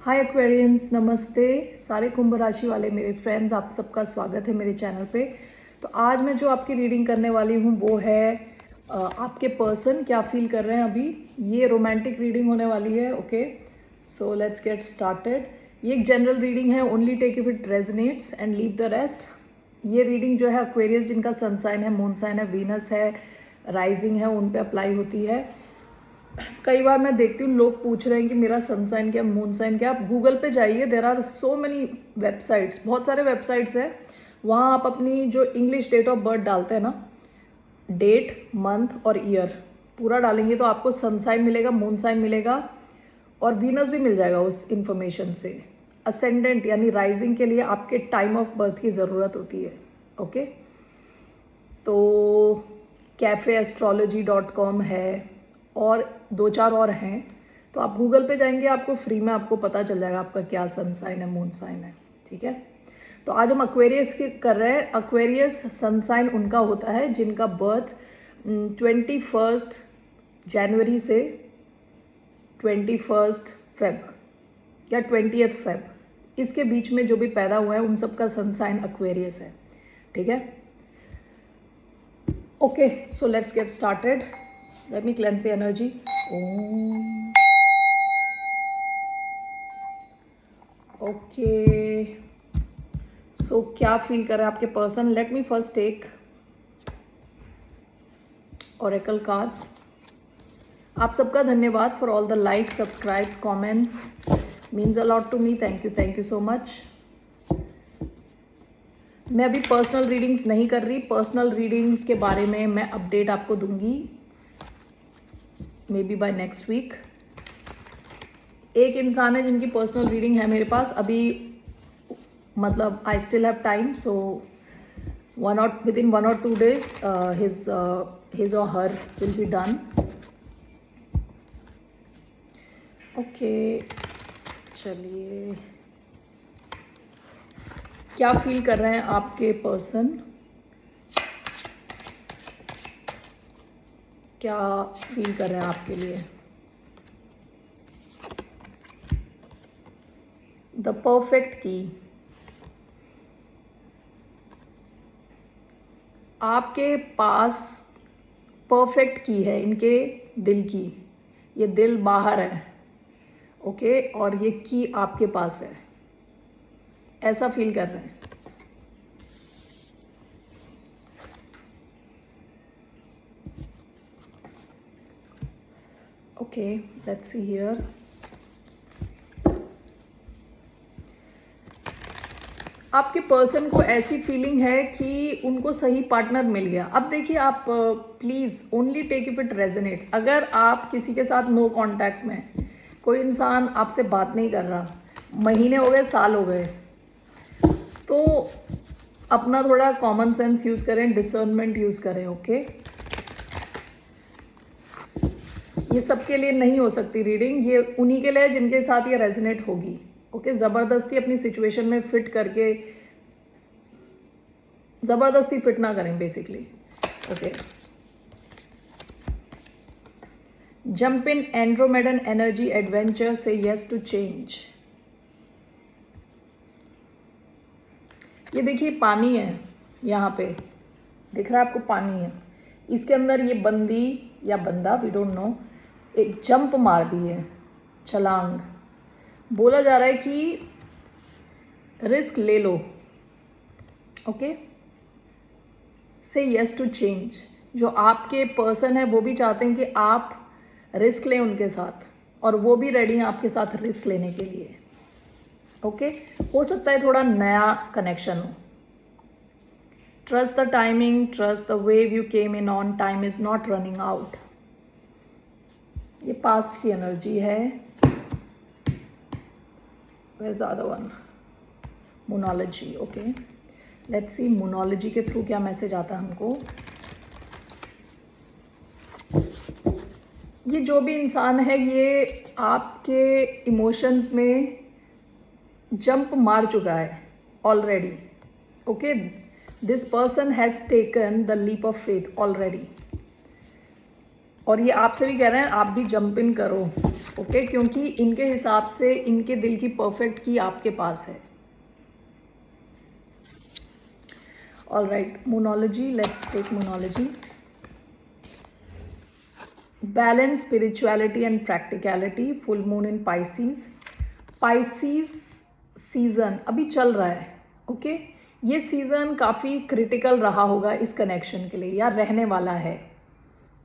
हाय Aquarians, नमस्ते सारे कुंभ राशि वाले मेरे फ्रेंड्स, आप सबका स्वागत है मेरे चैनल पे। तो आज मैं जो आपकी रीडिंग करने वाली हूँ वो है आपके पर्सन क्या फील कर रहे हैं अभी। ये रोमांटिक रीडिंग होने वाली है। Okay, so let's get started. ये एक जनरल रीडिंग है, only take if it resonates and leave the rest. ये रीडिंग जो है एक्वेरियस जिनका सन साइन है, मून साइन है, वीनस है, राइजिंग है, उन पे अप्लाई होती है। कई बार मैं देखती हूँ लोग पूछ रहे हैं कि मेरा सन साइन क्या, मून साइन क्या। आप गूगल पे जाइए, there are so many websites, बहुत सारे वेबसाइट्स हैं। वहाँ आप अपनी जो इंग्लिश डेट ऑफ बर्थ डालते हैं ना, डेट, मंथ और ईयर पूरा डालेंगे तो आपको सन साइन मिलेगा, मून साइन मिलेगा और वीनस भी मिल जाएगा उस इंफॉर्मेशन से। असेंडेंट यानी राइजिंग के लिए आपके टाइम ऑफ बर्थ की ज़रूरत होती है। ओके, तो cafe-astrology.com है और दो चार और हैं। तो आप गूगल पे जाएंगे, आपको फ्री में आपको पता चल जाएगा आपका क्या सन साइन है, मून साइन है। ठीक है, तो आज हम एक्वेरियस की कर रहे हैं। एक्वेरियस सन साइन उनका होता है जिनका बर्थ 21 जनवरी से 21 फेब या 20 फेब, इसके बीच में जो भी पैदा हुआ है उन सब का सन साइन एक्वेरियस है। ठीक है, okay, so let's get started. Let me cleanse the energy. ओम। ओके, सो क्या फील कर रहे हैं आपके person? Let me first take oracle cards. आप सबका धन्यवाद for all the like, subscribes, comments, means a lot to me. Thank you so much. मैं अभी पर्सनल रीडिंग्स नहीं कर रही। पर्सनल रीडिंग्स के बारे में मैं अपडेट आपको दूंगी maybe by next week. एक इंसान है जिनकी पर्सनल रीडिंग है मेरे पास अभी, मतलब I still have time, so with in 1 or 2 days his or her will be done. Okay, चलिए, क्या फील कर रहे हैं आपके पर्सन? क्या फील कर रहे हैं आपके लिए? द परफेक्ट की। आपके पास परफेक्ट की है इनके दिल की। ये दिल बाहर है, ओके, और ये की आपके पास है, ऐसा फील कर रहे हैं। Okay, let's see here. आपके पर्सन को ऐसी फीलिंग है कि उनको सही पार्टनर मिल गया। अब देखिए, आप please only take if it resonates. अगर आप किसी के साथ नो कांटेक्ट में, कोई इंसान आपसे बात नहीं कर रहा, महीने हो गए, साल हो गए, तो अपना थोड़ा कॉमन सेंस यूज़ करें, डिसर्नमेंट यूज़ करें। ओके, ये सबके लिए नहीं हो सकती रीडिंग, ये उन्हीं के लिए जिनके साथ ये रेजोनेट होगी। ओके, ज़बरदस्ती अपनी सिचुएशन में फिट करके, ज़बरदस्ती फिट ना करें basically. Okay, jump in Andromedan energy adventure से यस टू चेंज। ये देखिए पानी है, यहाँ पे दिख रहा है आपको, पानी है, इसके अंदर ये बंदी या बंदा, वी डोंट नो, एक जंप मार दी है, छलांग। बोला जा रहा है कि रिस्क ले लो। ओके, से यस टू चेंज। जो आपके पर्सन है वो भी चाहते हैं कि आप रिस्क लें उनके साथ, और वो भी रेडी हैं आपके साथ रिस्क लेने के लिए। ओके, हो सकता है थोड़ा नया कनेक्शन हो। Trust the timing, trust the wave you came in on, time is not running out. ये पास्ट की एनर्जी है। Where's the other one? मोनोलॉजी। ओके, लेट्स सी मोनोलॉजी के थ्रू क्या मैसेज आता है हमको। ये जो भी इंसान है ये आपके इमोशंस में जंप मार चुका है already. Okay, this person has taken the leap of faith already. और ये आपसे भी कह रहे हैं आप भी जंप इन करो, ओके, क्योंकि इनके हिसाब से इनके दिल की परफेक्ट की आपके पास है। ऑल राइट, मोनोलॉजी, लेट्स टेक मोनोलॉजी। Balance, spirituality and practicality, full moon in Pisces. Pisces season अभी चल रहा है, ओके। ये सीजन काफ़ी क्रिटिकल रहा होगा इस कनेक्शन के लिए, या रहने वाला है।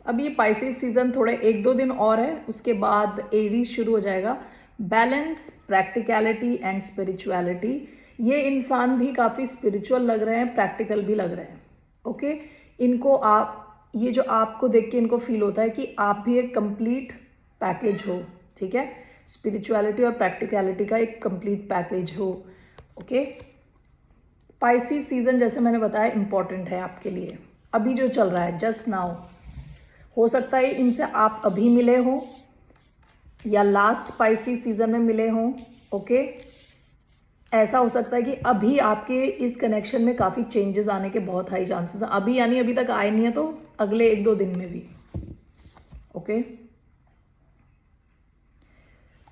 अब ये पाइसेस सीजन थोड़े 1-2 दिन और है, उसके बाद एरीज शुरू हो जाएगा। बैलेंस, प्रैक्टिकलिटी एंड स्पिरिचुअलिटी, ये इंसान भी काफ़ी स्पिरिचुअल लग रहे हैं, प्रैक्टिकल भी लग रहे हैं, ओके। इनको आप, ये जो आपको देख के इनको फील होता है कि आप भी एक कंप्लीट पैकेज हो, ठीक है। स्पिरिचुअलिटी और प्रैक्टिकलिटी का एक कंप्लीट पैकेज हो, ओके। पाइसेस सीजन जैसे मैंने बताया इम्पॉर्टेंट है आपके लिए, अभी जो चल रहा है जस्ट नाउ। हो सकता है इनसे आप अभी मिले हो या लास्ट पाइसेस सीजन में मिले हों, ओके। ऐसा हो सकता है कि अभी आपके इस कनेक्शन में काफ़ी चेंजेस आने के बहुत हाई चांसेस हैं। अभी यानी अभी तक आए नहीं है, तो अगले 1-2 दिन में भी, ओके।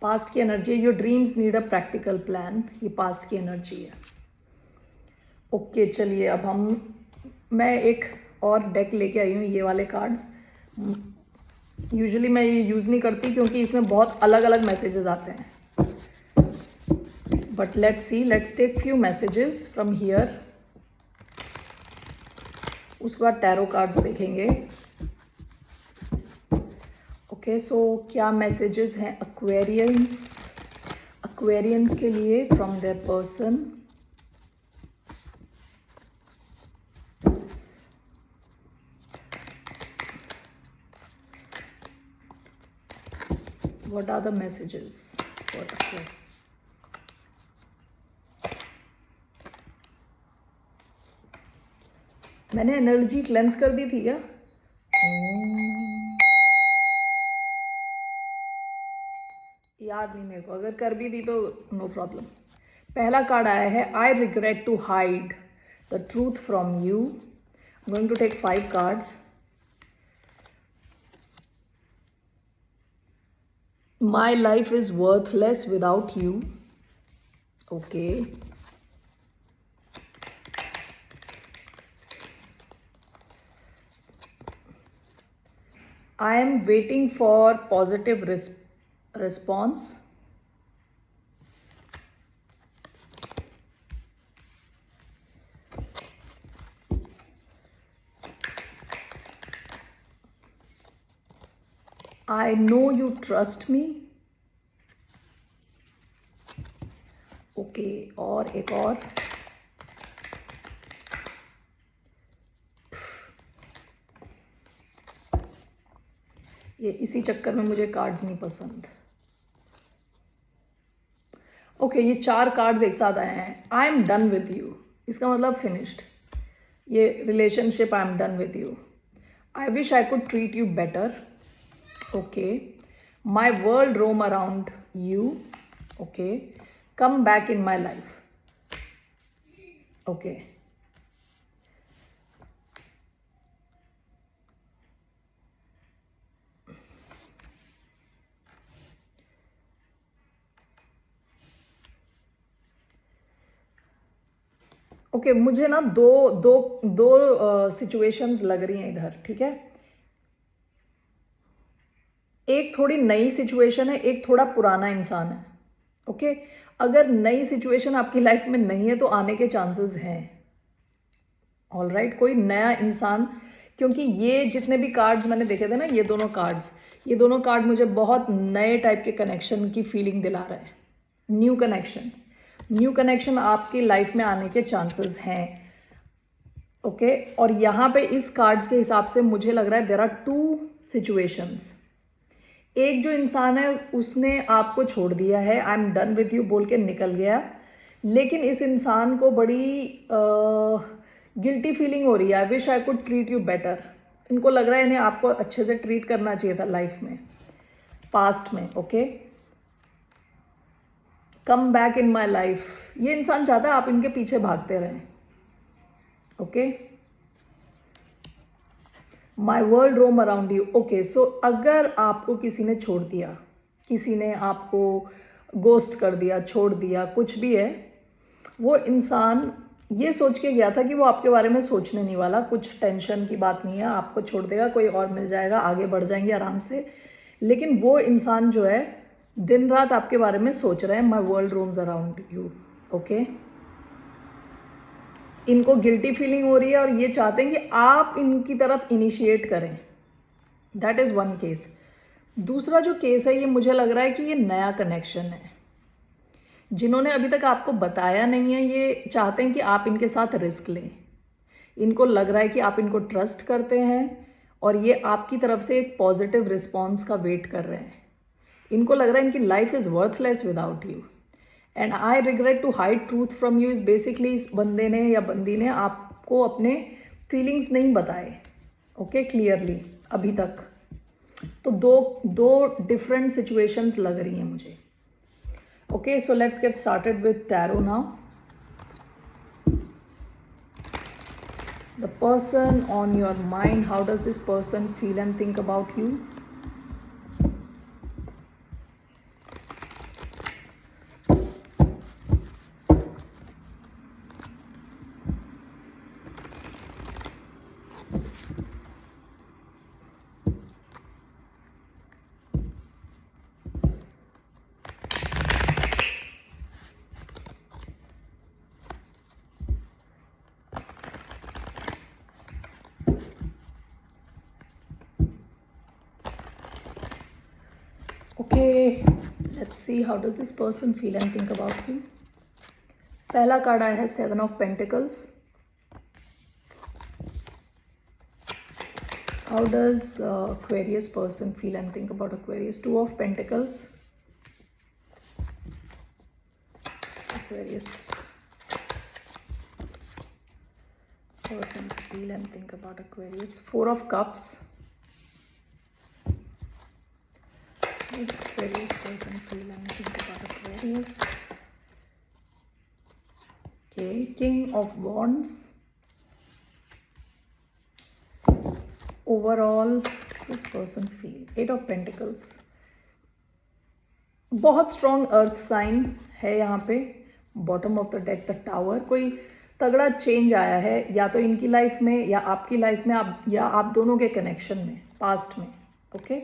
पास्ट की energy, your dreams need a practical plan, ये पास्ट की एनर्जी है, ओके। चलिए अब मैं एक और डेक लेके आई हूँ, ये वाले कार्ड्स। यूजुअली मैं ये यूज़ नहीं करती क्योंकि इसमें बहुत अलग अलग मैसेजेस आते हैं, but let's see, let's take few messages from here. उसके बाद टैरो कार्ड्स देखेंगे, ओके। सो क्या मैसेजेस हैं एक्वेरियंस के लिए from their person. What are the messages for Aquarius? मैंने एनर्जी क्लेंस कर दी थी क्या? याद नहीं मेरे को, अगर कर भी दी तो नो प्रॉब्लम। पहला कार्ड आया है, I regret to hide the truth from you. I am going to take 5 cards. My life is worthless without you. Okay. I am waiting for positive response. I know you trust me. Okay, और एक और। ये इसी चक्कर में मुझे cards नहीं पसंद। ओके, ये 4 कार्ड्स एक साथ आए हैं। I am done with you, इसका मतलब फिनिश्ड। ये relationship, I am done with you. I wish I could treat you better, okay. My world roam around you, okay. Come back in my life, okay. Okay, मुझे ना दो situations लग रही हैं इधर, ठीक है। एक थोड़ी नई सिचुएशन है, एक थोड़ा पुराना इंसान है, ओके। अगर नई सिचुएशन आपकी लाइफ में नहीं है तो आने के चांसेस हैं, ऑल राइट। कोई नया इंसान, क्योंकि ये जितने भी कार्ड्स मैंने देखे थे ना, ये दोनों कार्ड मुझे बहुत नए टाइप के कनेक्शन की फीलिंग दिला रहे हैं। न्यू कनेक्शन आपकी लाइफ में आने के चांसेस हैं, ओके। और यहाँ पे इस कार्ड्स के हिसाब से मुझे लग रहा है देयर आर 2 सिचुएशंस। एक जो इंसान है उसने आपको छोड़ दिया है, I am done with you बोल के निकल गया, लेकिन इस इंसान को बड़ी गिल्टी फीलिंग हो रही है। I wish I could treat you better. इनको लग रहा है इन्हें आपको अच्छे से ट्रीट करना चाहिए था लाइफ में, पास्ट में, okay. Come back in my life, ये इंसान चाहता है आप इनके पीछे भागते रहें, okay. My world roam around you. Okay, so अगर आपको किसी ने छोड़ दिया, किसी ने आपको गोस्ट कर दिया, छोड़ दिया, कुछ भी है, वो इंसान ये सोच के गया था कि वो आपके बारे में सोचने नहीं वाला, कुछ टेंशन की बात नहीं है, आपको छोड़ देगा, कोई और मिल जाएगा, आगे बढ़ जाएंगे आराम से। लेकिन वो इंसान जो है दिन रात आपके बारे में सोच रहे हैं। My world roams around you. Okay, इनको गिल्टी फीलिंग हो रही है और ये चाहते हैं कि आप इनकी तरफ इनिशिएट करें। That is one case. दूसरा जो केस है, ये मुझे लग रहा है कि ये नया कनेक्शन है। जिन्होंने अभी तक आपको बताया नहीं है, ये चाहते हैं कि आप इनके साथ रिस्क लें। इनको लग रहा है कि आप इनको ट्रस्ट करते हैं और ये आपकी तरफ से एक पॉजिटिव रिस्पॉन्स का वेट कर रहे हैं। इनको लग रहा है इनकी life is worthless without you and I regret to hide truth from you. Is basically इस बंदे ने या बंदी ने आपको अपने फीलिंग्स नहीं बताए, ओके, क्लियरली अभी तक। तो दो डिफरेंट सिचुएशंस लग रही हैं मुझे। Okay, so let's get started with tarot now. The person on your mind, how does this person feel and think about you? Okay, let's see how does this person feel and think about you. पहला card आया है 7 of Pentacles. How does Aquarius person feel and think about Aquarius? 2 of Pentacles. Aquarius person feel and think about Aquarius. 4 of Cups. Aquarius person feel and think about Aquarius. Okay, King of Wands. Overall, this person feel. 8 of Pentacles. बहुत strong अर्थ sign है यहाँ पे। Bottom of the deck the tower. कोई तगड़ा change आया है या तो इनकी लाइफ में या आपकी लाइफ में, आप या आप दोनों के कनेक्शन में, पास्ट में। Okay,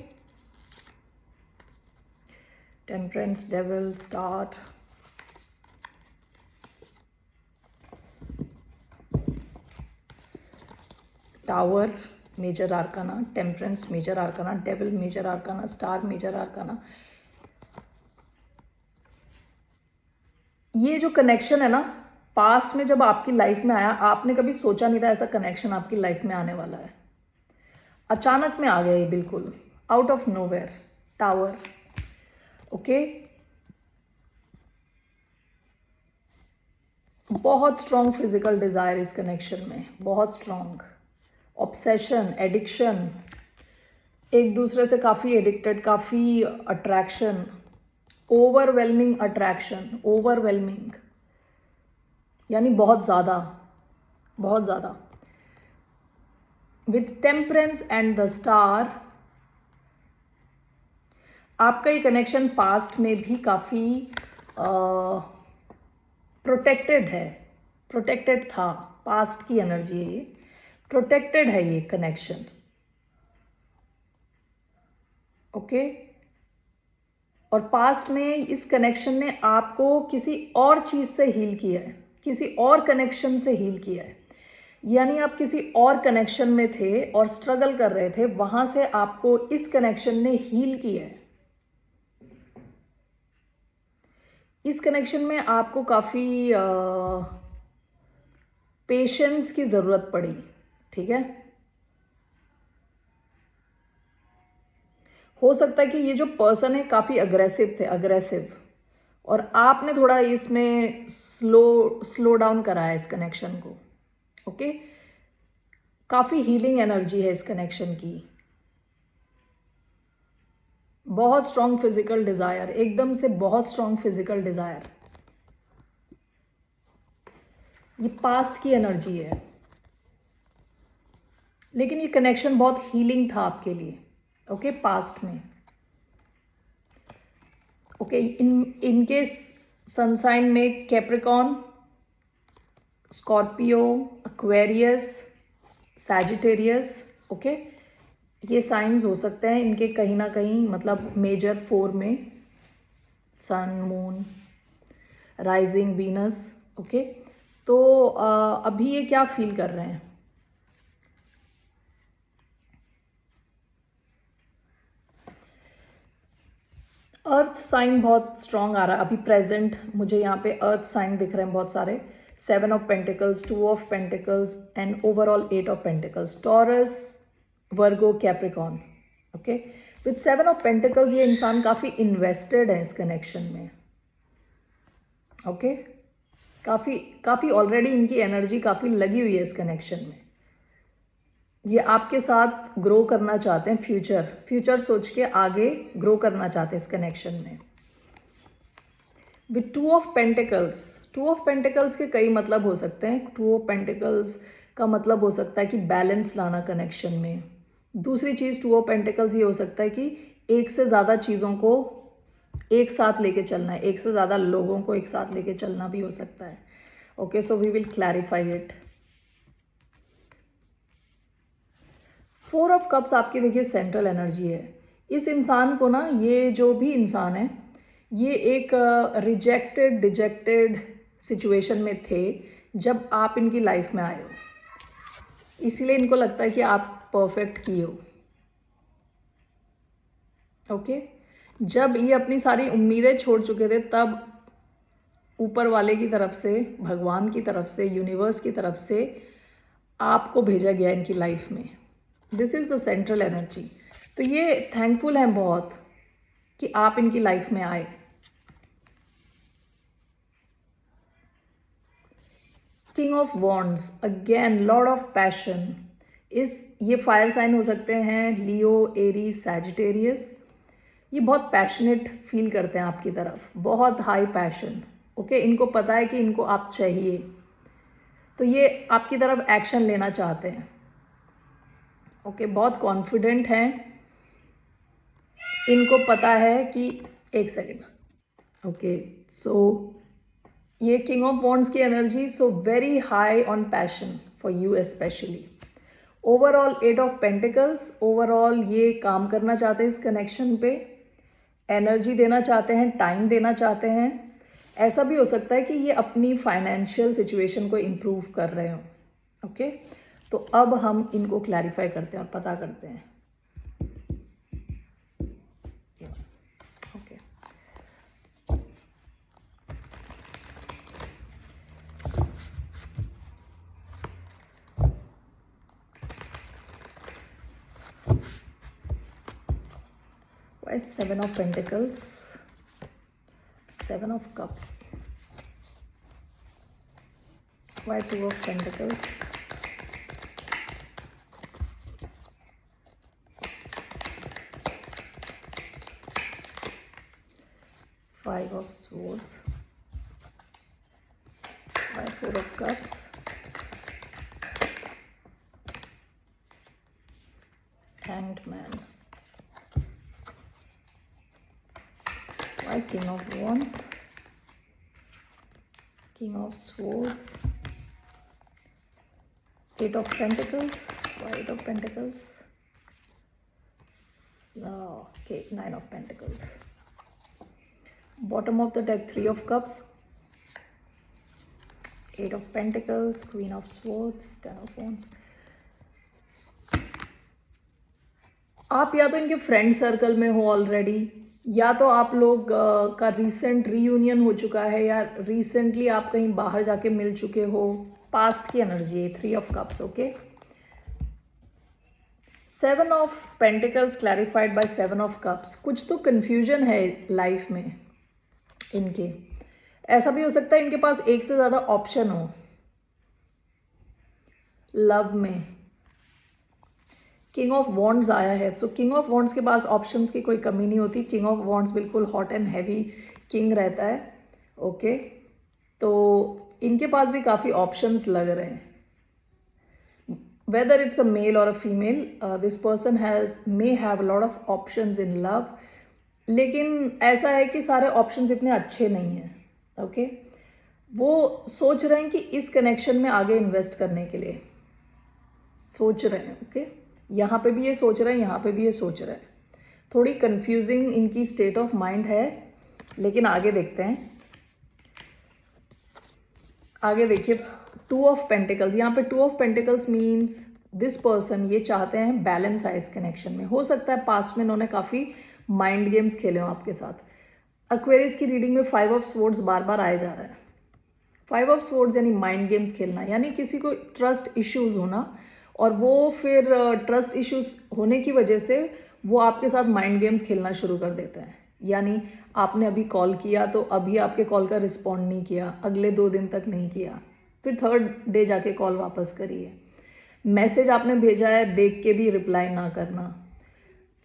temperance, devil, star, tower major arcana, temperance major arcana, devil major arcana, star major arcana. ये जो कनेक्शन है ना, पास्ट में जब आपकी लाइफ में आया, आपने कभी सोचा नहीं था ऐसा कनेक्शन आपकी लाइफ में आने वाला है। अचानक में आ गया ये, बिल्कुल out of nowhere. Tower, okay, बहुत स्ट्रॉन्ग फिजिकल डिजायर इस कनेक्शन में, बहुत स्ट्रॉन्ग ऑब्सेशन, एडिक्शन, एक दूसरे से काफ़ी एडिक्टेड, काफ़ी अट्रैक्शन, ओवरवेलमिंग अट्रैक्शन, ओवरवेलमिंग यानी बहुत ज़्यादा, बहुत ज़्यादा। With temperance and the star, आपका ये कनेक्शन पास्ट में भी काफ़ी प्रोटेक्टेड है, प्रोटेक्टेड था। पास्ट की एनर्जी है ये, प्रोटेक्टेड है ये कनेक्शन। ओके, और पास्ट में इस कनेक्शन ने आपको किसी और चीज़ से हील किया है, किसी और कनेक्शन से हील किया है। यानी आप किसी और कनेक्शन में थे और स्ट्रगल कर रहे थे, वहां से आपको इस कनेक्शन ने हील किया है। इस कनेक्शन में आपको काफ़ी पेशेंस की ज़रूरत पड़ी, ठीक है। हो सकता है कि ये जो पर्सन है काफ़ी अग्रेसिव थे, अग्रेसिव, और आपने थोड़ा इसमें स्लो डाउन कराया इस कनेक्शन को। ओके, काफ़ी हीलिंग एनर्जी है इस कनेक्शन की। बहुत स्ट्रॉन्ग फिजिकल डिज़ायर, एकदम से बहुत स्ट्रॉन्ग फिजिकल डिज़ायर। ये पास्ट की एनर्जी है। लेकिन ये कनेक्शन बहुत हीलिंग था आपके लिए, ओके, पास्ट में। ओके, इनके सन साइन में Capricorn, Scorpio, Aquarius, Sagittarius, okay, ये साइंस हो सकते हैं इनके कहीं ना कहीं, मतलब मेजर 4 में, सन, मून, राइजिंग, वीनस, ओके। तो अभी ये क्या फील कर रहे हैं? अर्थ साइन बहुत स्ट्रांग आ रहा है अभी प्रेजेंट, मुझे यहाँ पे अर्थ साइन दिख रहे हैं बहुत सारे। 7 of pentacles, 2 of pentacles and overall 8 of pentacles, taurus, Virgo, Capricorn, okay. With 7 of pentacles ये इंसान काफ़ी इन्वेस्टेड है इस कनेक्शन में, ओके। काफ़ी काफ़ी ऑलरेडी इनकी एनर्जी काफ़ी लगी हुई है इस कनेक्शन में। ये आपके साथ ग्रो करना चाहते हैं, फ्यूचर सोच के आगे ग्रो करना चाहते हैं इस कनेक्शन में। With 2 of pentacles, 2 of pentacles के कई मतलब हो सकते हैं। 2 ऑफ पेंटिकल्स का मतलब हो सकता है कि बैलेंस लाना कनेक्शन में। दूसरी चीज़ 2 ऑफ पेंटिकल्स ये हो सकता है कि एक से ज़्यादा चीज़ों को एक साथ लेके चलना है, एक से ज़्यादा लोगों को एक साथ लेके चलना भी हो सकता है, okay. So we will clarify it. 4 of cups आपकी देखिए सेंट्रल एनर्जी है। इस इंसान को ना, ये जो भी इंसान है, ये एक रिजेक्टेड डिजेक्टेड सिचुएशन में थे जब आप इनकी लाइफ में आए हो, इसीलिए इनको लगता है कि आप परफेक्ट किए हो, ओके। जब ये अपनी सारी उम्मीदें छोड़ चुके थे, तब ऊपर वाले की तरफ से, भगवान की तरफ से, यूनिवर्स की तरफ से आपको भेजा गया इनकी लाइफ में। This is the central energy. तो ये थैंकफुल हैं बहुत कि आप इनकी लाइफ में आए। King of wands, again Lord of passion. ये फायर साइन हो सकते हैं, लियो, एरीज, सैजिटेरियस। ये बहुत पैशनेट फील करते हैं आपकी तरफ, बहुत हाई पैशन, ओके। इनको पता है कि इनको आप चाहिए, तो ये आपकी तरफ एक्शन लेना चाहते हैं, ओके। बहुत कॉन्फिडेंट हैं, इनको पता है कि, एक सेकेंड, ओके। सो ये किंग ऑफ वॉन्ड्स की energy, so very high on passion for you specially. Overall 8 of pentacles, overall ये काम करना चाहते हैं इस कनेक्शन पे, एनर्जी देना चाहते हैं, टाइम देना चाहते हैं। ऐसा भी हो सकता है कि ये अपनी फाइनेंशियल सिचुएशन को इम्प्रूव कर रहे हो, ओके। तो अब हम इनको क्लैरिफाई करते हैं और पता करते हैं, okay. Why 7 of Pentacles, 7 of Cups, why 2 of Pentacles, Five of Swords, why 4 of Cups, Hanged Man, why King of Wands, King of Swords, 8 of Pentacles, why 8 of Pentacles, okay, 9 of Pentacles. Bottom of the deck, 3 of Cups, 8 of Pentacles, Queen of Swords, 10 of Wands. आप या तो इनके friend circle में हो already, या तो आप लोग का रिसेंट रीयूनियन हो चुका है, या रिसेंटली आप कहीं बाहर जाके मिल चुके हो। पास्ट की एनर्जी है 3 of cups, okay. 7 of pentacles clarified by 7 of cups. कुछ तो कन्फ्यूजन है लाइफ में इनके। ऐसा भी हो सकता है इनके पास एक से ज़्यादा ऑप्शन हो लव में। किंग ऑफ वॉन्ड्स आया है, सो किंग ऑफ वॉन्ड्स के पास ऑप्शंस की कोई कमी नहीं होती। किंग ऑफ वॉन्ड्स बिल्कुल हॉट एंड हैवी किंग रहता है, ओके। तो इनके पास भी काफ़ी ऑप्शंस लग रहे हैं, whether it's a male or a female, this person may have a lot of options in love, लेकिन ऐसा है कि सारे ऑप्शंस इतने अच्छे नहीं हैं। ओके, वो सोच रहे हैं कि इस कनेक्शन में आगे इन्वेस्ट करने के लिए सोच रहे हैं। ओके, यहाँ पे भी ये सोच रहे हैं, यहाँ पे भी ये सोच रहे हैं। थोड़ी कंफ्यूजिंग इनकी स्टेट ऑफ माइंड है, लेकिन आगे देखते हैं। आगे देखिए, 2 ऑफ पेंटिकल्स। यहाँ पे 2 of pentacles means this person ये चाहते हैं बैलेंस आए इस कनेक्शन में। हो सकता है पास्ट में इन्होंने काफ़ी माइंड गेम्स खेले हो आपके साथ। एक्वेरियस की रीडिंग में 5 ऑफ स्वॉर्ड्स बार बार आया जा रहा है। 5 ऑफ स्वॉर्ड्स यानी माइंड गेम्स खेलना, यानी किसी को ट्रस्ट इश्यूज होना, और वो फिर ट्रस्ट इश्यूज होने की वजह से वो आपके साथ माइंड गेम्स खेलना शुरू कर देते हैं। यानी आपने अभी कॉल किया तो अभी आपके कॉल का रिस्पॉन्ड नहीं किया, अगले 2 दिन तक नहीं किया, फिर 3rd डे जाके कॉल वापस करिए। मैसेज आपने भेजा है, देख के भी रिप्लाई ना करना,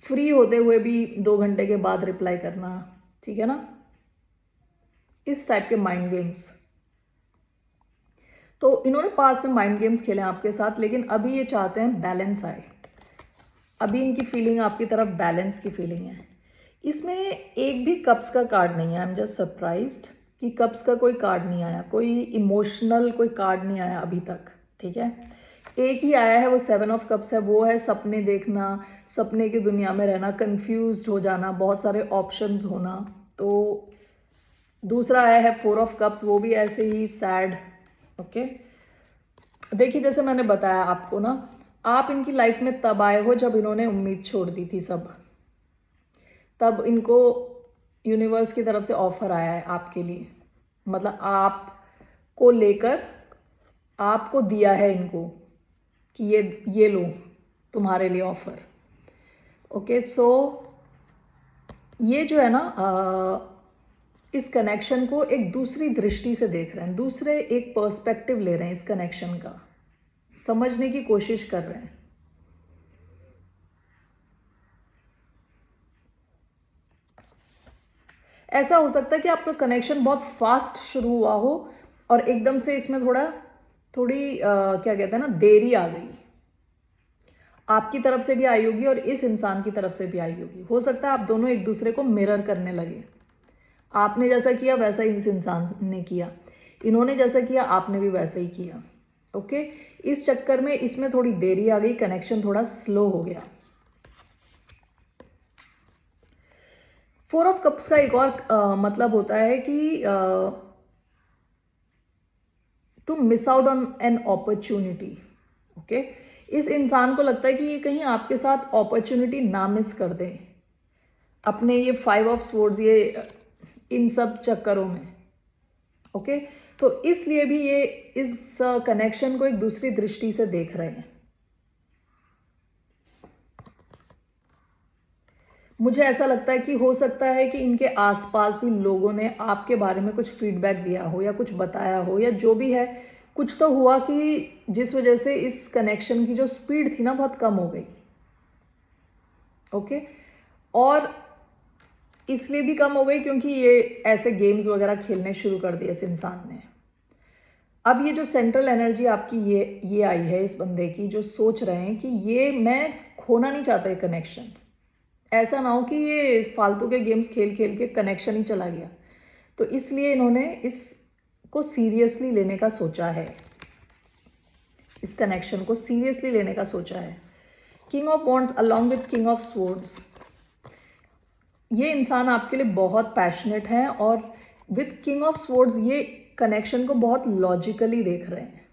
फ्री होते हुए भी 2 घंटे के बाद रिप्लाई करना, ठीक है ना, इस टाइप के माइंड गेम्स। तो इन्होंने पास में माइंड गेम्स खेले हैं आपके साथ, लेकिन अभी ये चाहते हैं बैलेंस आए। अभी इनकी फीलिंग आपकी तरफ बैलेंस की फीलिंग है। इसमें एक भी कप्स का कार्ड नहीं है। आई एम जस्ट सरप्राइज्ड कि कप्स का कोई कार्ड नहीं आया, कोई इमोशनल कोई कार्ड नहीं आया अभी तक, ठीक है। एक ही आया है, वो 7 ऑफ कप्स है। वो है सपने देखना, सपने की दुनिया में रहना, कंफ्यूज्ड हो जाना, बहुत सारे ऑप्शंस होना। तो दूसरा आया है 4 ऑफ कप्स, वो भी ऐसे ही सैड। ओके, देखिए जैसे मैंने बताया आपको ना, आप इनकी लाइफ में तब आए हो जब इन्होंने उम्मीद छोड़ दी थी सब। तब इनको यूनिवर्स की तरफ से ऑफर आया है आपके लिए, मतलब आपको लेकर आपको दिया है इनको कि ये लो तुम्हारे लिए ऑफर। ओके, सो ये जो है ना, इस कनेक्शन को एक दूसरी दृष्टि से देख रहे हैं, दूसरे एक पर्सपेक्टिव ले रहे हैं, इस कनेक्शन का समझने की कोशिश कर रहे हैं। ऐसा हो सकता है कि आपका कनेक्शन बहुत फास्ट शुरू हुआ हो और एकदम से इसमें थोड़ी क्या कहते हैं ना, देरी आ गई। आपकी तरफ से भी आई होगी और इस इंसान की तरफ से भी आई होगी। हो सकता है आप दोनों एक दूसरे को मिरर करने लगे। आपने जैसा किया वैसा ही इस इंसान ने किया, इन्होंने जैसा किया आपने भी वैसा ही किया। ओके, इस चक्कर में इसमें थोड़ी देरी आ गई, कनेक्शन थोड़ा स्लो हो गया। 4 ऑफ कप्स का एक और मतलब होता है कि to miss out on an opportunity. Okay, इस इंसान को लगता है कि ये कहीं आपके साथ अपॉर्चुनिटी ना मिस कर दे अपने ये 5 ऑफ स्वॉर्ड्स ये इन सब चक्करों में। ओके, तो इसलिए भी ये इस कनेक्शन को एक दूसरी दृष्टि से देख रहे हैं। मुझे ऐसा लगता है कि हो सकता है कि इनके आसपास भी लोगों ने आपके बारे में कुछ फीडबैक दिया हो या कुछ बताया हो, या जो भी है, कुछ तो हुआ कि जिस वजह से इस कनेक्शन की जो स्पीड थी ना बहुत कम हो गई। ओके, और इसलिए भी कम हो गई क्योंकि ये ऐसे गेम्स वगैरह खेलने शुरू कर दिए इस इंसान ने। अब ये जो सेंट्रल एनर्जी आपकी ये आई है इस बंदे की, जो सोच रहे हैं कि ये मैं खोना नहीं चाहता ये कनेक्शन। ऐसा ना हो कि ये फालतू के गेम्स खेल खेल के कनेक्शन ही चला गया। तो इसलिए इन्होंने इसको सीरियसली लेने का सोचा है, इस कनेक्शन को सीरियसली लेने का सोचा है। King of wands along with king of swords, ये इंसान आपके लिए बहुत पैशनेट है, और विथ किंग ऑफ स्वॉर्ड्स ये कनेक्शन को बहुत लॉजिकली देख रहे हैं।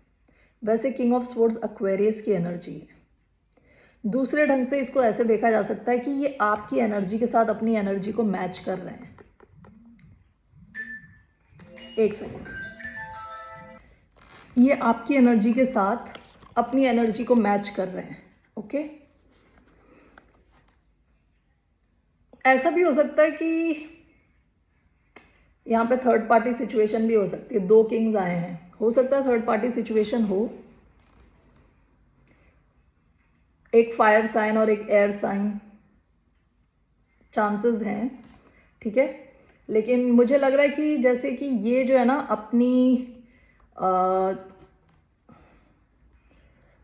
वैसे किंग ऑफ स्वॉर्ड्स एक्वेरियस की एनर्जी है। दूसरे ढंग से इसको ऐसे देखा जा सकता है कि ये आपकी एनर्जी के साथ अपनी एनर्जी को मैच कर रहे हैं। एक सेकेंड, ये आपकी एनर्जी के साथ अपनी एनर्जी को मैच कर रहे हैं। ओके, ऐसा भी हो सकता है कि यहाँ पे 3rd पार्टी सिचुएशन भी हो सकती है। 2 किंग्स आए हैं, हो सकता है 3rd पार्टी सिचुएशन हो, एक फायर साइन और एक एयर साइन, चांसेस हैं, ठीक है। लेकिन मुझे लग रहा है कि जैसे कि ये जो है ना अपनी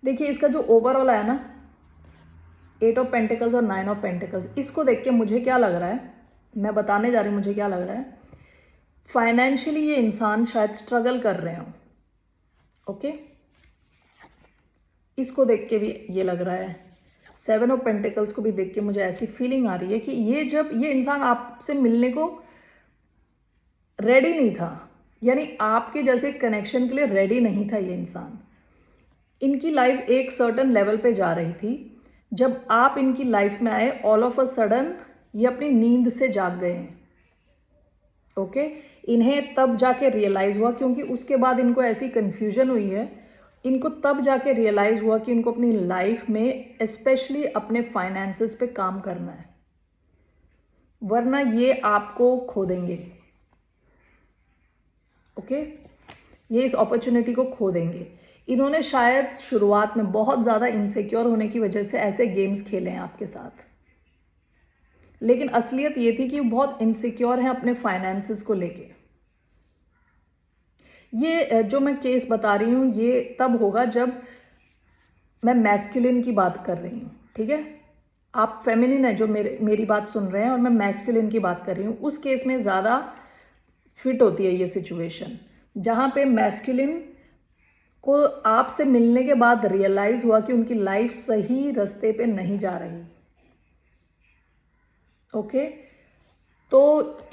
देखिए इसका जो ओवरऑल आया ना, 8 ऑफ पेंटिकल्स और 9 ऑफ पेंटिकल्स, इसको देख के मुझे क्या लग रहा है, मैं बताने जा रही हूँ मुझे क्या लग रहा है। फाइनेंशियली ये इंसान शायद स्ट्रगल कर रहे हो, ओके, इसको देख के भी ये लग रहा है। 7 ऑफ पेंटिकल्स को भी देख के मुझे ऐसी फीलिंग आ रही है कि ये जब ये इंसान आपसे मिलने को रेडी नहीं था, यानी आपके जैसे कनेक्शन के लिए रेडी नहीं था ये इंसान। इनकी लाइफ एक सर्टन लेवल पे जा रही थी, जब आप इनकी लाइफ में आए ऑल ऑफ अ सडन ये अपनी नींद से जाग गए हैं, ओके। इन्हें तब जाके रियलाइज़ हुआ, क्योंकि उसके बाद इनको ऐसी कन्फ्यूजन हुई है, इनको तब जाके रियलाइज़ हुआ कि इनको अपनी लाइफ में स्पेशली अपने फाइनेंसेस पे काम करना है, वरना ये आपको खो देंगे, ओके। ये इस अपॉर्चुनिटी को खो देंगे। इन्होंने शायद शुरुआत में बहुत ज़्यादा इनसिक्योर होने की वजह से ऐसे गेम्स खेले हैं आपके साथ, लेकिन असलियत ये थी कि वो बहुत इनसिक्योर हैं अपने फाइनेंसेस को लेके। ये जो मैं केस बता रही हूँ ये तब होगा जब मैं मैस्कुलिन की बात कर रही हूँ, ठीक है। आप फेमिनिन है जो मेरी बात सुन रहे हैं, और मैं मैस्कुलिन की बात कर रही हूँ। उस केस में ज़्यादा फिट होती है ये सिचुएशन, जहाँ पे मैस्कुलिन को आपसे मिलने के बाद रियलाइज़ हुआ कि उनकी लाइफ सही रास्ते पे नहीं जा रही, ओके। तो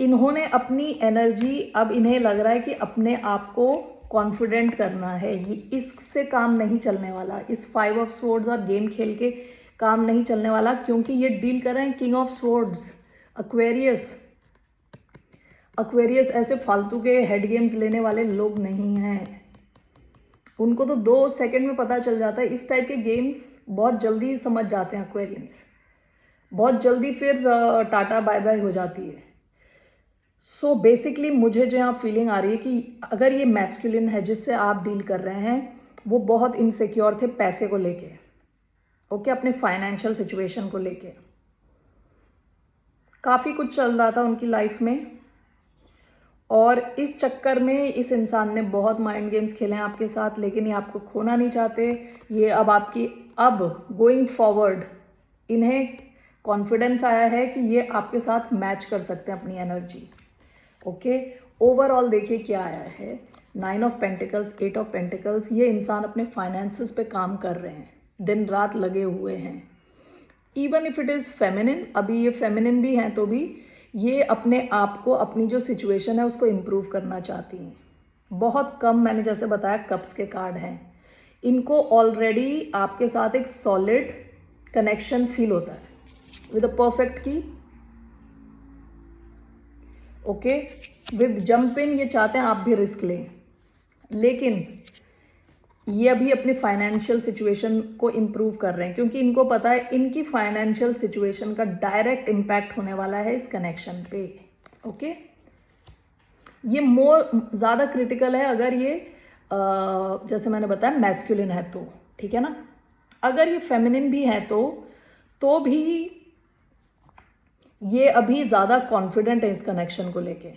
इन्होंने अपनी एनर्जी, अब इन्हें लग रहा है कि अपने आप को कॉन्फिडेंट करना है, ये इससे काम नहीं चलने वाला, इस 5 ऑफ स्वॉर्ड्स और गेम खेल के काम नहीं चलने वाला, क्योंकि ये डील कर रहे हैं king of swords, Aquarius. Aquarius ऐसे फालतू के हेड गेम्स लेने वाले लोग नहीं हैं, उनको तो 2 सेकंड में पता चल जाता है। इस टाइप के गेम्स बहुत जल्दी समझ जाते हैं एक्वेरियंस, बहुत जल्दी फिर टाटा बाय बाय हो जाती है। सो बेसिकली मुझे जो यहाँ फीलिंग आ रही है कि अगर ये मैस्कुलिन है जिससे आप डील कर रहे हैं, वो बहुत इनसिक्योर थे पैसे को लेके, ओके, अपने फाइनेंशियल सिचुएशन को लेके। काफ़ी कुछ चल रहा था उनकी लाइफ में, और इस चक्कर में इस इंसान ने बहुत माइंड गेम्स खेले हैं आपके साथ, लेकिन ये आपको खोना नहीं चाहते। ये अब गोइंग फॉरवर्ड इन्हें कॉन्फिडेंस आया है कि ये आपके साथ मैच कर सकते हैं अपनी एनर्जी, ओके। ओवरऑल देखिए क्या आया है, 9 ऑफ पेंटिकल्स, 8 ऑफ पेंटिकल्स। ये इंसान अपने फाइनेंसेस पे काम कर रहे हैं, दिन रात लगे हुए हैं। Even if it is feminine, अभी ये फेमिनिन भी हैं तो भी ये अपने आप को, अपनी जो सिचुएशन है उसको इम्प्रूव करना चाहती हैं। बहुत कम, मैंने जैसे बताया, कप्स के कार्ड हैं। इनको ऑलरेडी आपके साथ एक सॉलिड कनेक्शन फील होता है विद अ परफेक्ट की, ओके। विद जंप इन ये चाहते हैं आप भी रिस्क लें, लेकिन ये अभी अपनी फाइनेंशियल सिचुएशन को इम्प्रूव कर रहे हैं, क्योंकि इनको पता है इनकी फाइनेंशियल सिचुएशन का डायरेक्ट इम्पैक्ट होने वाला है इस कनेक्शन पे, ओके। ये ज़्यादा क्रिटिकल है अगर ये जैसे मैंने बताया मैस्कुलिन है तो, ठीक है ना। अगर ये फेमिनिन भी है तो भी ये अभी ज़्यादा कॉन्फिडेंट है इस कनेक्शन को लेके।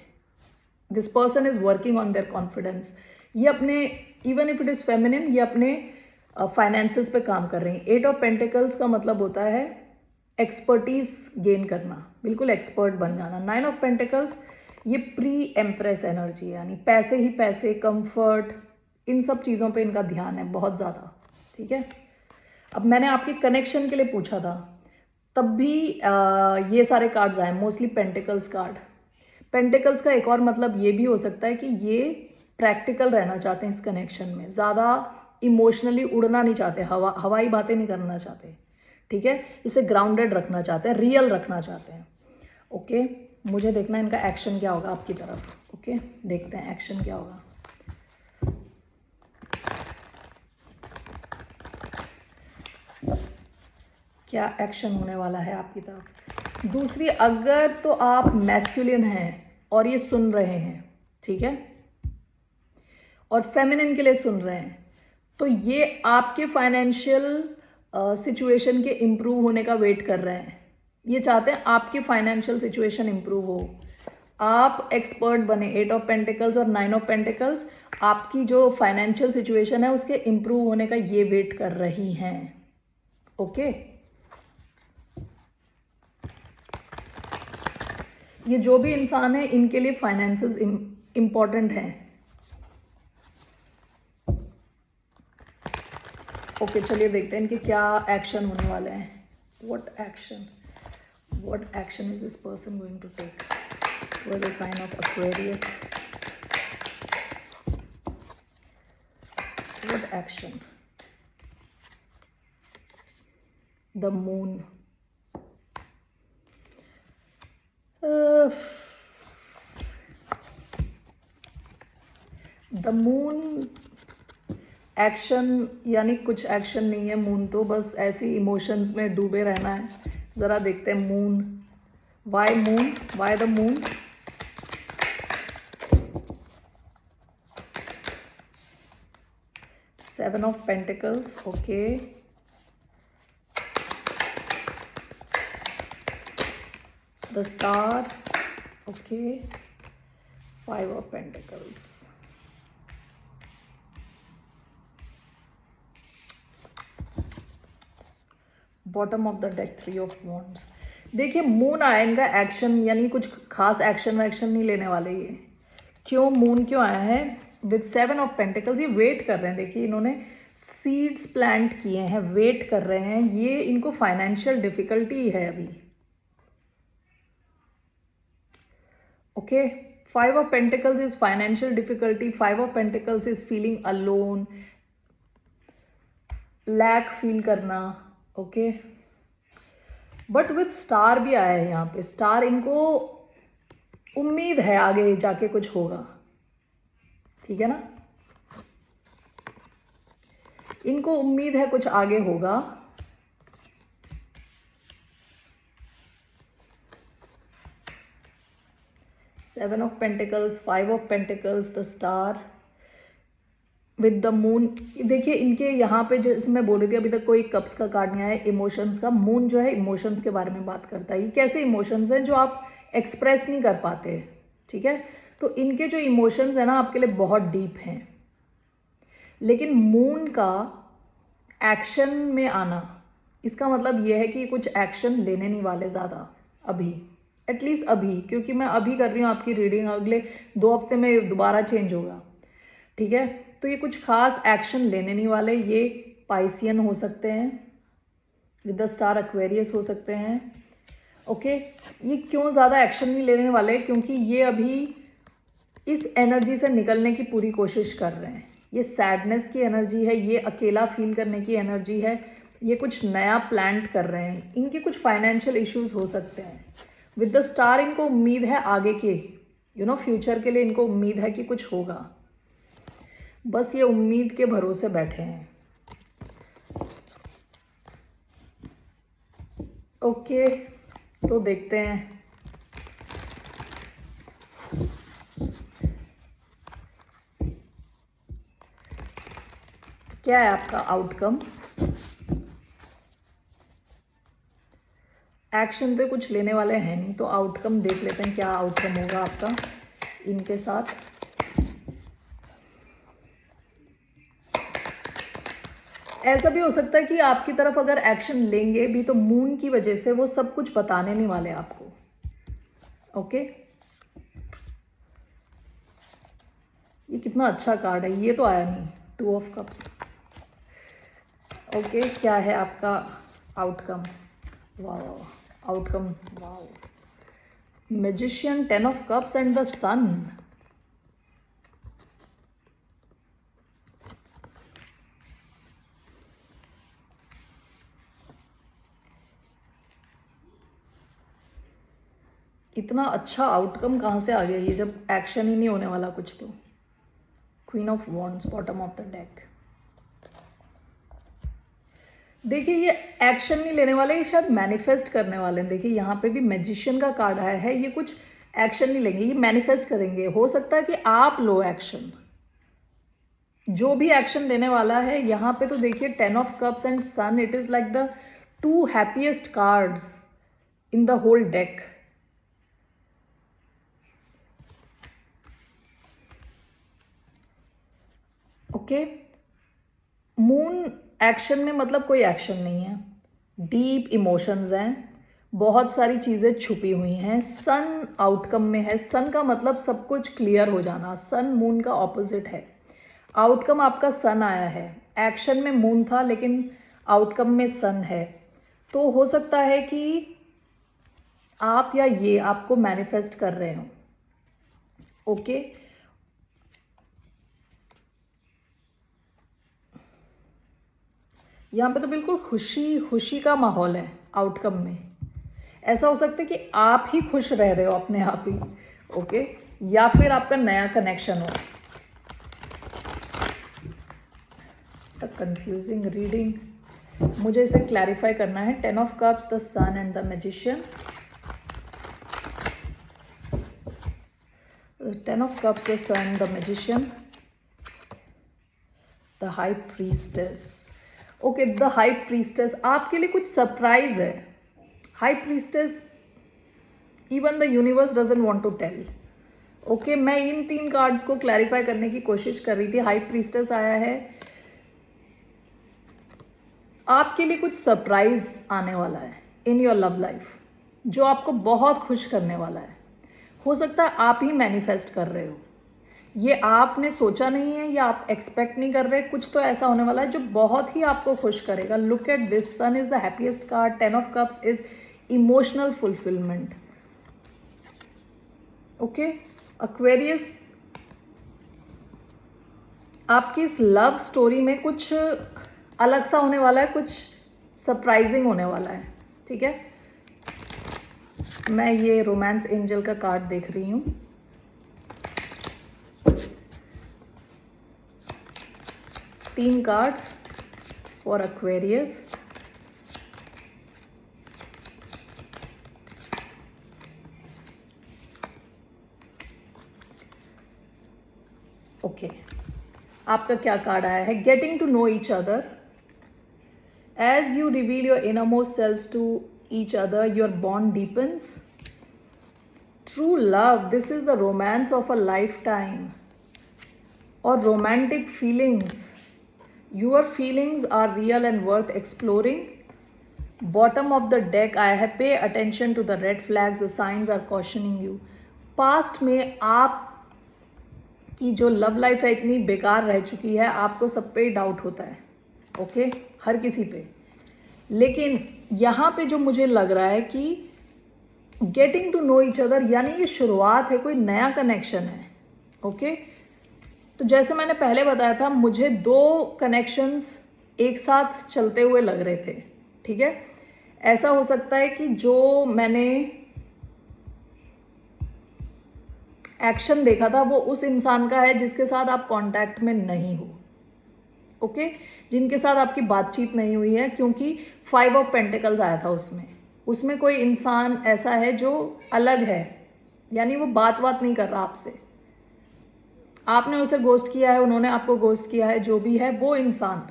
This person is working on their confidence. ये अपने, even if it is feminine, ये अपने फाइनेंसेस पे काम कर रही हैं। 8 ऑफ पेंटिकल्स का मतलब होता है एक्सपर्टीज गेन करना, बिल्कुल एक्सपर्ट बन जाना। 9 ऑफ पेंटिकल्स ये प्री एम्प्रेस एनर्जी है, यानी पैसे ही पैसे, कंफर्ट, इन सब चीज़ों पे इनका ध्यान है बहुत ज़्यादा, ठीक है। अब मैंने आपके कनेक्शन के लिए पूछा था, तब भी ये सारे कार्ड्स आए, मोस्टली पेंटिकल्स कार्ड। पेंटिकल्स का एक और मतलब ये भी हो सकता है कि ये प्रैक्टिकल रहना चाहते हैं इस कनेक्शन में, ज़्यादा इमोशनली उड़ना नहीं चाहते, हवाई बातें नहीं करना चाहते, ठीक है। इसे ग्राउंडेड रखना चाहते हैं, रियल रखना चाहते हैं, ओके। मुझे देखना है इनका एक्शन क्या होगा आपकी तरफ, ओके। देखते हैं एक्शन क्या होगा। क्या एक्शन होने वाला है आपकी तरफ। दूसरी, अगर तो आप मैस्कुलिन हैं और ये सुन रहे हैं, ठीक है, और फेमिनिन के लिए सुन रहे हैं, तो ये आपके फाइनेंशियल सिचुएशन के इम्प्रूव होने का वेट कर रहे हैं। ये चाहते हैं आपकी फाइनेंशियल सिचुएशन इम्प्रूव हो, आप एक्सपर्ट बने। 8 ऑफ पेंटिकल्स और 9 ऑफ पेंटिकल्स, आपकी जो फाइनेंशियल सिचुएशन है उसके इम्प्रूव होने का ये वेट कर रही हैं। ओके, ये जो भी इंसान है इनके लिए फाइनेंसेस इम्पॉर्टेंट हैं। ओके, चलिए देखते हैं इनके क्या एक्शन होने वाले हैं। What action is this person going to take for the sign of Aquarius? What action? The moon. The moon action यानी कुछ एक्शन नहीं है। मून तो बस ऐसी इमोशंस में डूबे रहना है। ज़रा देखते हैं moon. Why moon? Why the moon? Seven of pentacles. Okay, the star. Okay, five of pentacles. Bottom of the deck, three of wands. देखिए मून आया, इनका एक्शन यानी कुछ खास एक्शन वैक्शन नहीं लेने वाले ये। क्यों मून क्यों आया है विद सेवन ऑफ पेंटिकल्स? ये वेट कर रहे हैं। देखिए इन्होंने सीड्स प्लांट किए हैं, वेट कर रहे हैं। ये इनको फाइनेंशियल डिफिकल्टी है अभी। Okay, five of pentacles is financial difficulty. Five of pentacles is feeling alone, lack feel करना। ओके, बट विथ स्टार भी आया है यहाँ पे। स्टार, इनको उम्मीद है आगे जाके कुछ होगा। ठीक है ना, इनको उम्मीद है कुछ आगे होगा। Seven of pentacles, five of pentacles, the star with the moon. देखिए इनके यहाँ पे जैसे मैं बोल रही थी अभी तक कोई कप्स का कार्ड नहीं आया इमोशंस का। मून जो है इमोशंस के बारे में बात करता है। ये कैसे इमोशंस हैं जो आप एक्सप्रेस नहीं कर पाते। ठीक है, तो इनके जो इमोशंस हैं ना आपके लिए बहुत डीप हैं। लेकिन मून का एक्शन में आना, इसका मतलब ये है कि कुछ एक्शन लेने नहीं वाले ज़्यादा अभी, एटलीस्ट अभी, क्योंकि मैं अभी कर रही हूँ आपकी रीडिंग। अगले 2 हफ्ते में दोबारा चेंज होगा। ठीक है, तो ये कुछ खास एक्शन लेने नहीं वाले। ये पाइसियन हो सकते हैं, विद द स्टार एक्वेरियस हो सकते हैं। ओके, ये क्यों ज़्यादा एक्शन नहीं लेने वाले? क्योंकि ये अभी इस एनर्जी से निकलने की पूरी कोशिश कर रहे हैं। ये सैडनेस की एनर्जी है, ये अकेला फील करने की एनर्जी है। ये कुछ नया प्लांट कर रहे हैं। इनके कुछ फाइनेंशियल इश्यूज हो सकते हैं। विद द स्टार इनको उम्मीद है आगे के फ्यूचर के लिए। इनको उम्मीद है कि कुछ होगा, बस ये उम्मीद के भरोसे बैठे हैं। ओके, तो देखते हैं क्या है आपका आउटकम। एक्शन तो कुछ लेने वाले हैं नहीं, तो आउटकम देख लेते हैं क्या आउटकम होगा आपका इनके साथ। ऐसा भी हो सकता है कि आपकी तरफ अगर एक्शन लेंगे भी तो मून की वजह से वो सब कुछ बताने नहीं वाले आपको। ओके, ये कितना अच्छा कार्ड है, ये तो आया नहीं, टू ऑफ कप्स। ओके, क्या है आपका outcome? Wow, outcome, wow, magician, 10 of cups and the sun. इतना अच्छा आउटकम कहाँ से आ गया ये, जब एक्शन ही नहीं होने वाला कुछ तो। Queen of wands, bottom of the deck. देखिए ये एक्शन नहीं लेने वाले, ये शायद मैनिफेस्ट करने वाले हैं। देखिए यहाँ पे भी मैजिशियन का कार्ड आया है। ये कुछ एक्शन नहीं लेंगे, ये मैनिफेस्ट करेंगे। हो सकता है कि आप लो एक्शन, जो भी एक्शन लेने वाला है। यहाँ पे तो देखिए 10 of cups and sun, it is like the 2 happiest cards in the whole deck. Okay, moon action में मतलब कोई एक्शन नहीं है, डीप इमोशंस हैं, बहुत सारी चीज़ें छुपी हुई हैं। सन आउटकम में है, सन का मतलब सब कुछ क्लियर हो जाना, सन मून का ऑपोजिट है। आउटकम आपका सन आया है, एक्शन में मून था लेकिन आउटकम में सन है। तो हो सकता है कि आप या ये आपको मैनिफेस्ट कर रहे हो। ओके, यहाँ पे तो बिल्कुल खुशी खुशी का माहौल है आउटकम में। ऐसा हो सकता है कि आप ही खुश रह रहे हो अपने आप ही। ओके, या फिर आपका नया कनेक्शन हो। कंफ्यूजिंग रीडिंग, मुझे इसे क्लैरिफाई करना है। 10 of cups, the sun and the magician. 10 of cups, the sun, the magician, the high priestess. Okay, the high priestess आपके लिए कुछ सरप्राइज है। High priestess, even the universe doesn't want to tell. Okay, मैं इन 3 cards को clarify करने की कोशिश कर रही थी। हाई प्रीस्टेस आया है, आपके लिए कुछ सरप्राइज आने वाला है इन योर लव लाइफ, जो आपको बहुत खुश करने वाला है। हो सकता है आप ही मैनिफेस्ट कर रहे हो, ये आपने सोचा नहीं है या आप एक्सपेक्ट नहीं कर रहे। कुछ तो ऐसा होने वाला है जो बहुत ही आपको खुश करेगा। Look at this, sun is the happiest card, 10 of cups is emotional fulfilment. Okay, Aquarius, आपकी इस लव स्टोरी में कुछ अलग सा होने वाला है, कुछ सरप्राइजिंग होने वाला है। ठीक है, मैं ये रोमांस एंजल का कार्ड देख रही हूँ। तीन कार्ड्स फॉर एक्वेरियस। ओके, आपका क्या कार्ड आया है? Getting to know each other. As you reveal your innermost selves to each other, your bond deepens. True love, this is the romance of a lifetime और romantic feelings. Your feelings are real and worth exploring. Bottom of the deck, I have pay attention to the red flags. The signs are cautioning you. Past में आप की जो love life है इतनी बेकार रह चुकी है, आपको सब पे डाउट होता है। ओके, हर किसी पे। लेकिन यहाँ पे जो मुझे लग रहा है कि getting to know each other, यानी ये शुरुआत है, कोई नया कनेक्शन है। ओके, तो जैसे मैंने पहले बताया था, मुझे 2 कनेक्शंस एक साथ चलते हुए लग रहे थे। ठीक है, ऐसा हो सकता है कि जो मैंने एक्शन देखा था वो उस इंसान का है जिसके साथ आप कांटेक्ट में नहीं हो। ओके, जिनके साथ आपकी बातचीत नहीं हुई है, क्योंकि 5 ऑफ पेंटिकल्स आया था उसमें कोई इंसान ऐसा है जो अलग है, यानी वो बात नहीं कर रहा आपसे। आपने उसे गोस्ट किया है, उन्होंने आपको गोस्ट किया है, जो भी है वो इंसान।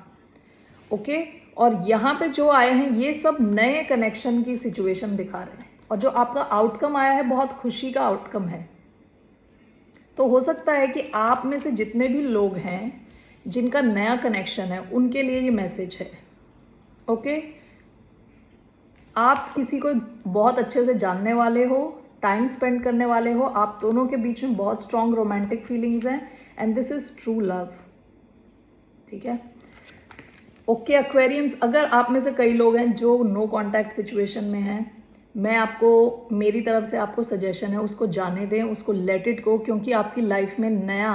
ओके, और यहाँ पे जो आए हैं ये सब नए कनेक्शन की सिचुएशन दिखा रहे हैं, और जो आपका आउटकम आया है बहुत खुशी का आउटकम है। तो हो सकता है कि आप में से जितने भी लोग हैं जिनका नया कनेक्शन है, उनके लिए ये मैसेज है। ओके, आप किसी को बहुत अच्छे से जानने वाले हो, टाइम स्पेंड करने वाले हो, आप दोनों के बीच में बहुत स्ट्रॉन्ग रोमांटिक फीलिंग्स हैं, and this is true love. ठीक है, ओके एक्वेरियंस, अगर आप में से कई लोग हैं जो नो कांटेक्ट सिचुएशन में हैं, मैं आपको, मेरी तरफ से आपको सजेशन है, उसको जाने दें, उसको लेट इट गो, क्योंकि आपकी लाइफ में नया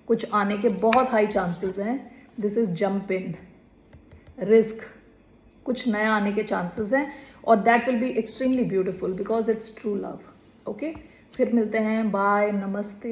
कुछ आने के बहुत हाई चांसेस हैं। This is jump in risk, कुछ नया आने के चांसेस हैं, और that will be extremely beautiful because it's true love. Okay, फिर मिलते हैं, बाय, नमस्ते।